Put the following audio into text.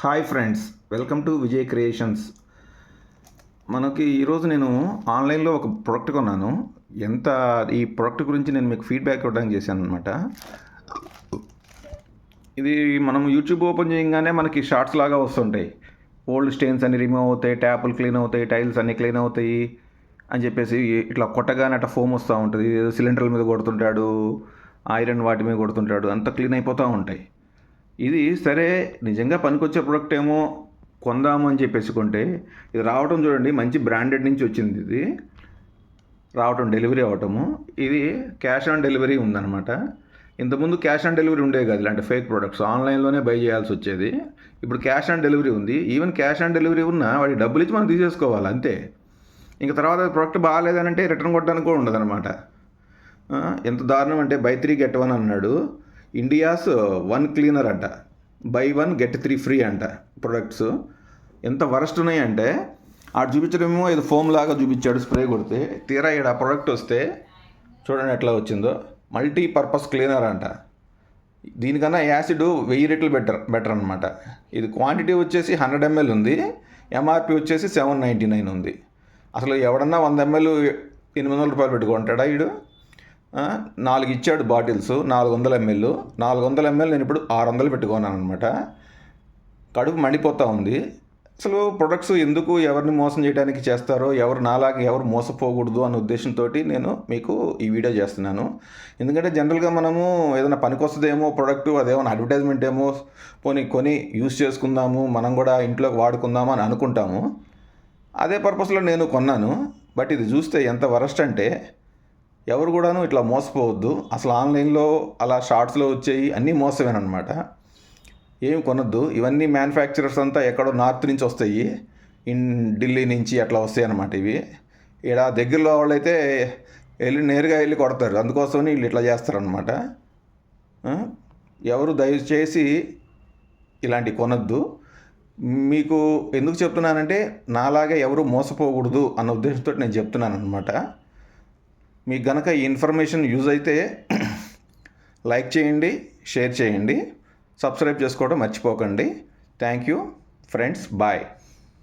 Hi friends, welcome to Vijay creations. మనకి ఈరోజు నేను ఆన్లైన్లో ఒక ప్రోడక్ట్ కొన్నాను. ఈ ప్రోడక్ట్ గురించి నేను మీకు ఫీడ్బ్యాక్ ఇవ్వడానికి చేశాను అనమాట. ఇది మనం యూట్యూబ్ ఓపెన్ చేయగానే మనకి షార్ట్స్ లాగా వస్తుంటాయి. ఓల్డ్ స్టెయిన్స్ అన్ని రిమూవ్ అవుతాయి, ట్యాపులు క్లీన్ అవుతాయి, టైల్స్ అన్నీ క్లీన్ అవుతాయి అని చెప్పేసి ఇట్లా కొట్టగానే అట్లా ఫోమ్ వస్తూ ఉంటుంది. సిలిండర్ల మీద కొడుతుంటాడు, ఐరన్ వాటి మీద కొడుతుంటాడు, అంతా క్లీన్ అయిపోతూ ఉంటాయి. ఇది సరే నిజంగా పనికొచ్చే ప్రోడక్ట్ ఏమో కొందాము అని చెప్పేసి కొంటే ఇది రావటం చూడండి, మంచి బ్రాండెడ్ నుంచి వచ్చింది. ఇది రావటం డెలివరీ అవ్వటము, ఇది క్యాష్ ఆన్ డెలివరీ ఉందన్నమాట. ఇంతకుముందు క్యాష్ ఆన్ డెలివరీ ఉండేది కాదు, ఇలాంటి ఫేక్ ప్రోడక్ట్స్ ఆన్లైన్లోనే బై చేయాల్సి వచ్చేది. ఇప్పుడు క్యాష్ ఆన్ డెలివరీ ఉంది. ఈవెన్ క్యాష్ ఆన్ డెలివరీ ఉన్నా వాడి డబ్బులు ఇచ్చి మనం తీసేసుకోవాలి అంతే. ఇంకా తర్వాత ప్రోడక్ట్ బాగాలేదనంటే రిటర్న్ కొట్టడానికి కూడా ఉండదన్నమాట. ఎంత దారుణం అంటే బై 3 get 1 అన్నాడు. ఇండియాస్ 1 క్లీనర్ అంట, బై 1 get 3 ఫ్రీ అంట. ప్రొడక్ట్స్ ఎంత వరస్ట్ ఉన్నాయంటే ఆడు చూపించడమేమో ఇది ఫోమ్ లాగా చూపించాడు స్ప్రే కొడితే, తీరా ఇక్కడ ఆ ప్రోడక్ట్ వస్తే చూడండి ఎట్లా వచ్చిందో. మల్టీపర్పస్ క్లీనర్ అంట. దీనికన్నా యాసిడ్ 1000 రెట్లు బెటర్ అనమాట. ఇది క్వాంటిటీ వచ్చేసి 100 ml ఉంది, ఎంఆర్పి వచ్చేసి 799 ఉంది. అసలు ఎవడన్నా 100 ml 800 రూపాయలు పెట్టుకుంటాడా వీడు? 4 ఇచ్చాడు బాటిల్స్, 400 ml. 400 ml నేను ఇప్పుడు 600 పెట్టుకున్నాను అనమాట. కడుపు మండిపోతూ ఉంది. అసలు ప్రొడక్ట్స్ ఎందుకు ఎవరిని మోసం చేయడానికి చేస్తారో, ఎవరు మోసపోకూడదు అనే ఉద్దేశంతో నేను మీకు ఈ వీడియో చేస్తున్నాను. ఎందుకంటే జనరల్గా మనము ఏదైనా పనికొస్తుందేమో ప్రొడక్టు, అదేమన్నా అడ్వర్టైజ్మెంట్ ఏమో కొని యూస్ చేసుకుందాము, మనం కూడా ఇంట్లోకి వాడుకుందాము అని అనుకుంటాము. అదే పర్పస్లో నేను కొన్నాను. బట్ ఇది చూస్తే ఎంత వరస్ట్ అంటే ఎవరు కూడాను ఇట్లా మోసపోవద్దు. అసలు ఆన్లైన్లో అలా షార్ట్స్లో వచ్చేవి అన్నీ మోసమేనమాట. ఏం కొనొద్దు. ఇవన్నీ మ్యానుఫ్యాక్చరర్స్ అంతా ఎక్కడో నార్త్ నుంచి వస్తాయి, ఢిల్లీ నుంచి అట్లా వస్తాయి అన్నమాట. ఇవి ఇక్కడ దగ్గరలో వాళ్ళైతే నేరుగా వెళ్ళి కొడతారు. అందుకోసం వీళ్ళు ఇట్లా చేస్తారనమాట. ఎవరు దయచేసి ఇలాంటి కొనొద్దు. మీకు ఎందుకు చెప్తున్నానంటే నాలాగే ఎవరు మోసపోకూడదు అన్న ఉద్దేశంతో నేను చెప్తున్నాను అనమాట. మీకు గనక ఈ ఇన్ఫర్మేషన్ యూజ్ అయితే లైక్ చేయండి, షేర్ చేయండి, సబ్స్క్రైబ్ చేసుకోవడం మర్చిపోకండి. Thank you friends, bye.